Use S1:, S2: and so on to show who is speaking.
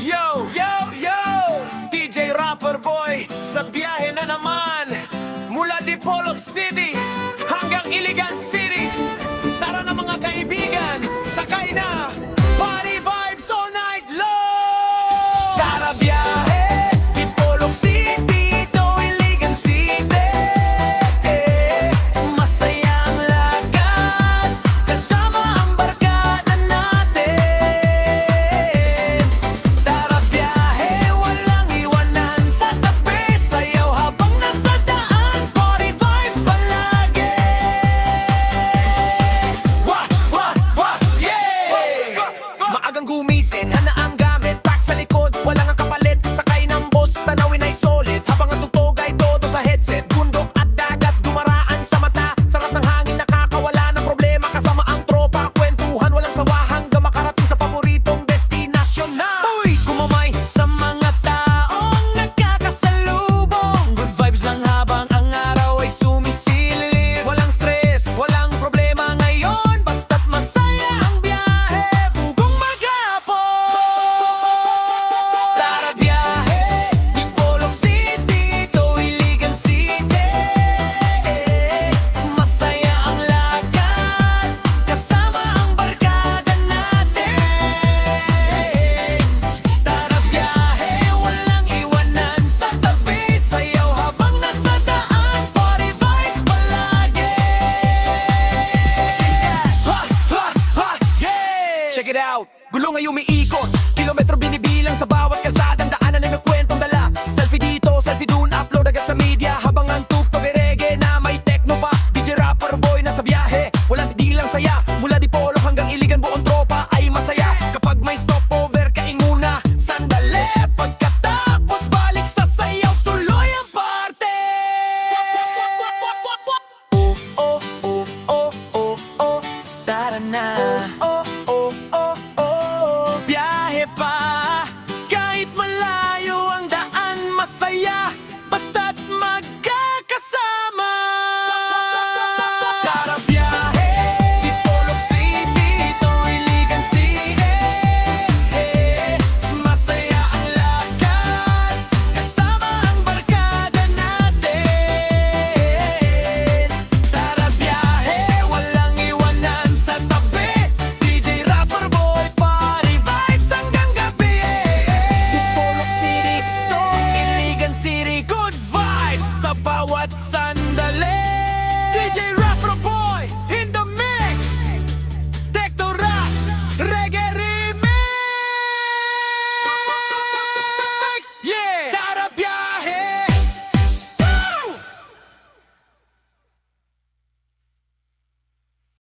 S1: Yo, yo, yo! DJ Rapper Boy, sa biyahe na naman. Mula Dipolog City hanggang Iligan City. Tara na mga kaibigan, sakay na! Party vibes all night long! Tara biyahe, Dipolog City to Iligan City. Masayang lakad, kasama ang barkada natin. Tara biyahe, walang iwanan sa tabi. Sayaw habang nasa daan, party vibes palagi. Wah, wah, wah, yeah! Maagang gumising, hana ang gamit, pack sa likod, walang ang kapalit. Sakay ng bus, tanawin ay solid, habang ang tutog ay todo sa headset. Bundok at dagat, dumaraan sa mata. Sarap ng hangin, nakakawala ng problema. Kasama ang tropa, kwentuhan, walang sawa hanggang makarating sa paboritong destinasyon na. Uy! Kumamay sa mga taong nagkakasalubong. Good vibes lang habang ang araw ay sumisilip. Walang stress, walang problema ngayon, basta't masaya ang biyahe, bugong maghapon. Tara biyahe, Dipolog City to Iligan City. Masaya ang lakad, kasama ang barkada natin. Tara biyahe, walang iwanan sa tabi. Sayaw habang nasa daan, party vibes palagi. Ha, ha, ha, yeah! Check it out, gulong ay umiikot, kilometro